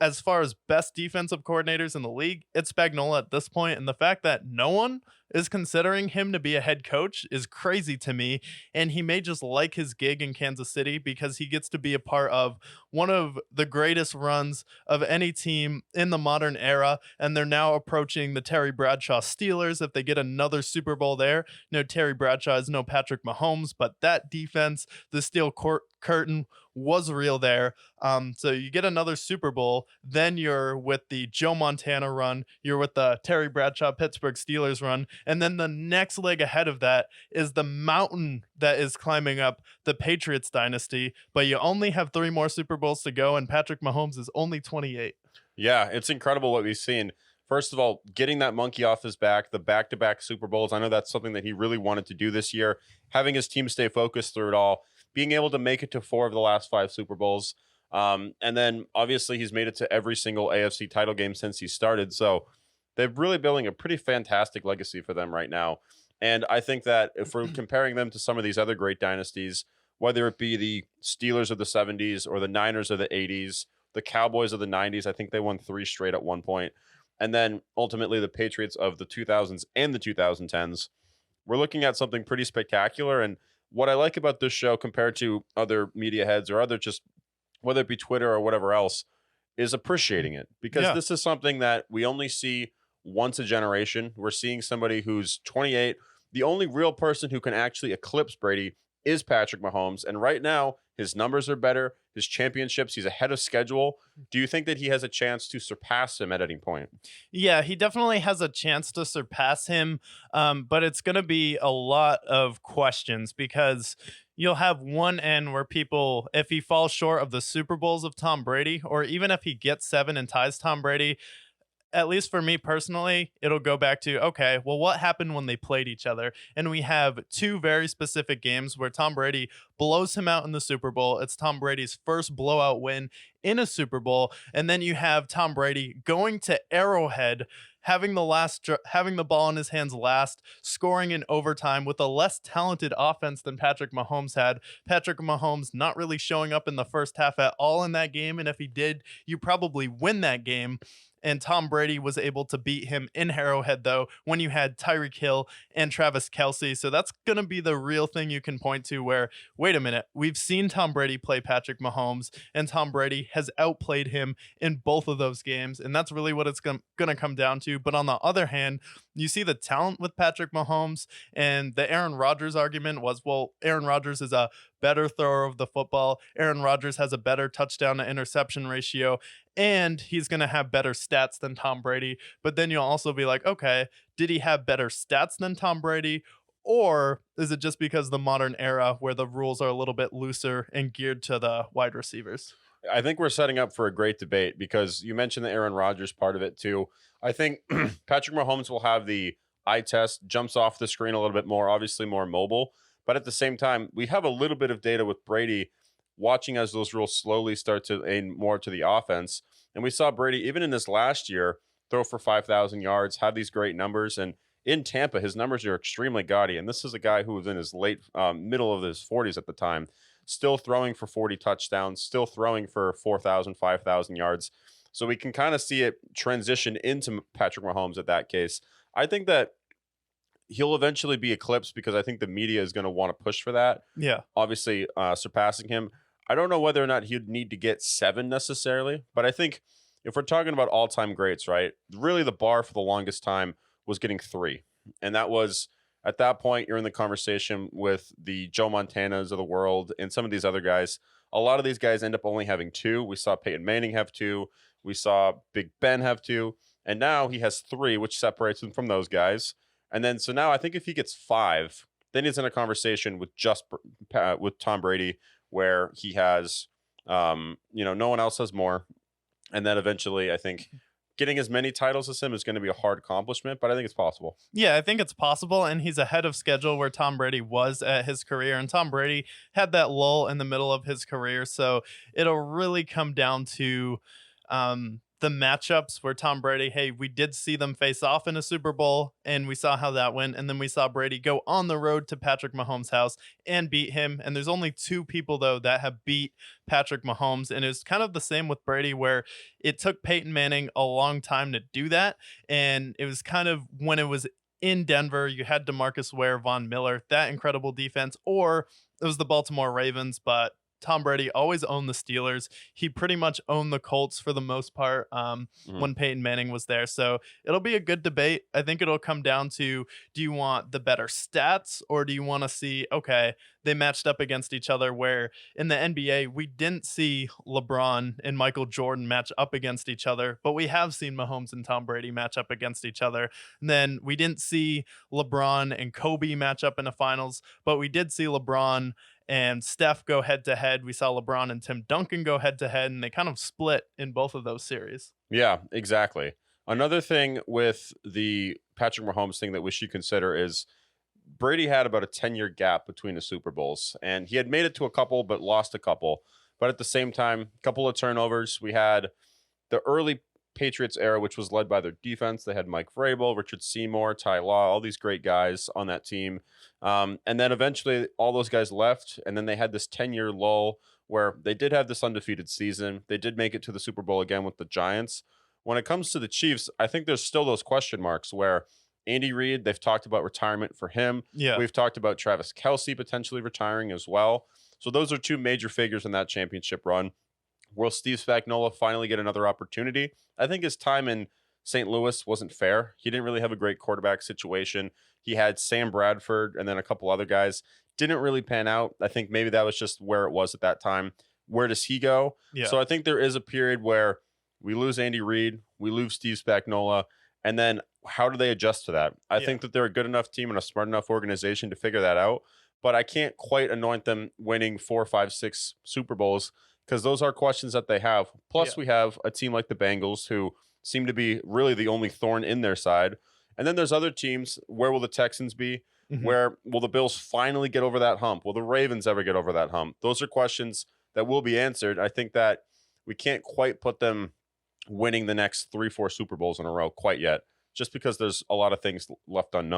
as far as best defensive coordinators in the league, it's Spagnuolo at this point, and the fact that no one is considering him to be a head coach is crazy to me, and he may just like his gig in Kansas City because he gets to be a part of one of the greatest runs of any team in the modern era, and they're now approaching the Terry Bradshaw Steelers if they get another Super Bowl there. Terry Bradshaw is no Patrick Mahomes, but that defense, the steel curtain was real there. So you get another Super Bowl, then you're with the Joe Montana run, you're with the Terry Bradshaw Pittsburgh Steelers run, and then the next leg ahead of that is the mountain that is climbing up the Patriots dynasty, but you only have 3 more Super Bowls to go, and Patrick Mahomes is only 28. Yeah, it's incredible what we've seen. First of all, getting that monkey off his back, the back-to-back Super Bowls. I know that's something that he really wanted to do this year. Having his team stay focused through it all, being able to make it to 4 of the last 5 Super Bowls. And then obviously he's made it to every single AFC title game since he started. So they're really building a pretty fantastic legacy for them right now. And I think that if we're comparing them to some of these other great dynasties, whether it be the Steelers of the 70s or the Niners of the 80s, the Cowboys of the 90s, I think they won 3 straight at one point. And then ultimately the Patriots of the 2000s and the 2010s, we're looking at something pretty spectacular. And what I like about this show compared to other media heads or other just whether it be Twitter or whatever else is appreciating it, because Yeah. this is something that we only see once a generation. We're seeing somebody who's 28. The only real person who can actually eclipse Brady is Patrick Mahomes. And right now, his numbers are better. His championships, he's ahead of schedule. Do you think that he has a chance to surpass him at any point? Yeah, he definitely has a chance to surpass him, but it's going to be a lot of questions because you'll have one end where people, if he falls short of the Super Bowls of Tom Brady, or even if he gets 7 and ties Tom Brady, at least for me personally, it'll go back to, okay, well, what happened when they played each other? And we have 2 very specific games where Tom Brady blows him out in the Super Bowl. It's Tom Brady's first blowout win in a Super Bowl. And then you have Tom Brady going to Arrowhead, having having the ball in his hands last, scoring in overtime with a less talented offense than Patrick Mahomes had. Patrick Mahomes not really showing up in the first half at all in that game. And if he did, you probably win that game. And Tom Brady was able to beat him in Arrowhead, though, when you had Tyreek Hill and Travis Kelce. So that's going to be the real thing you can point to where, wait a minute, we've seen Tom Brady play Patrick Mahomes, and Tom Brady has outplayed him in both of those games. And that's really what it's going to come down to. But on the other hand, you see the talent with Patrick Mahomes, and the Aaron Rodgers argument was, well, Aaron Rodgers is a better thrower of the football. Aaron Rodgers has a better touchdown to interception ratio, and he's going to have better stats than Tom Brady. But then you'll also be like, okay, did he have better stats than Tom Brady? Or is it just because the modern era where the rules are a little bit looser and geared to the wide receivers? I think we're setting up for a great debate because you mentioned the Aaron Rodgers part of it too. I think Patrick Mahomes will have the eye test, jumps off the screen a little bit more, obviously more mobile. But at the same time, we have a little bit of data with Brady watching as those rules slowly start to aim more to the offense. And we saw Brady, even in this last year, throw for 5,000 yards, have these great numbers. And in Tampa, his numbers are extremely gaudy. And this is a guy who was in his middle of his 40s at the time, still throwing for 40 touchdowns, still throwing for 4,000, 5,000 yards. So we can kind of see it transition into Patrick Mahomes at that case. I think that he'll eventually be eclipsed because I think the media is going to want to push for that. Yeah. Obviously, surpassing him. I don't know whether or not he'd need to get 7 necessarily, but I think if we're talking about all-time greats, right, really the bar for the longest time was getting 3. And that was, at that point, you're in the conversation with the Joe Montanas of the world and some of these other guys. A lot of these guys end up only having 2. We saw Peyton Manning have 2. We saw Big Ben have 2. And now he has 3, which separates him from those guys. And then, so now I think if he gets 5, then he's in a conversation with with Tom Brady, where he has, no one else has more. And then eventually, I think getting as many titles as him is going to be a hard accomplishment, but I think it's possible. Yeah, I think it's possible, and he's ahead of schedule where Tom Brady was at his career, and Tom Brady had that lull in the middle of his career, so it'll really come down to the matchups where Tom Brady, hey, we did see them face off in a Super Bowl and we saw how that went. And then we saw Brady go on the road to Patrick Mahomes' house and beat him. And there's only two people, though, that have beat Patrick Mahomes. And it was kind of the same with Brady, where it took Peyton Manning a long time to do that. And it was kind of when it was in Denver, you had DeMarcus Ware, Von Miller, that incredible defense, or it was the Baltimore Ravens, but Tom Brady always owned the Steelers. He pretty much owned the Colts for the most part Mhm. when Peyton Manning was there. So it'll be a good debate. I think it'll come down to, do you want the better stats or do you want to see, okay, they matched up against each other, where in the NBA, we didn't see LeBron and Michael Jordan match up against each other, but we have seen Mahomes and Tom Brady match up against each other. And then we didn't see LeBron and Kobe match up in the finals, but we did see LeBron and Steph go head to head. We saw LeBron and Tim Duncan go head to head, and they kind of split in both of those series. Yeah, exactly. Another thing with the Patrick Mahomes thing that we should consider is Brady had about a 10-year gap between the Super Bowls, and he had made it to a couple, but lost a couple. But at the same time, a couple of turnovers. We had the early Patriots era, which was led by their defense. They had Mike Vrabel, Richard Seymour, Ty Law, all these great guys on that team. And then eventually all those guys left, and then they had this 10-year lull where they did have this undefeated season. They did make it to the Super Bowl again with the Giants. When it comes to the Chiefs, I think there's still those question marks where Andy Reid, they've talked about retirement for him. Yeah. We've talked about Travis Kelce potentially retiring as well. So those are two major figures in that championship run. Will Steve Spagnuolo finally get another opportunity? I think his time in St. Louis wasn't fair. He didn't really have a great quarterback situation. He had Sam Bradford and then a couple other guys. Didn't really pan out. I think maybe that was just where it was at that time. Where does he go? Yeah. So I think there is a period where we lose Andy Reid, we lose Steve Spagnuolo, and then how do they adjust to that? I think that they're a good enough team and a smart enough organization to figure that out. But I can't quite anoint them winning 4, 5, 6 Super Bowls, because those are questions that they have. Plus, we have a team like the Bengals who seem to be really the only thorn in their side. And then there's other teams. Where will the Texans be? Mhm. Where will the Bills finally get over that hump? Will the Ravens ever get over that hump? Those are questions that will be answered. I think that we can't quite put them winning the next 3, 4 Super Bowls in a row quite yet, just because there's a lot of things left unknown.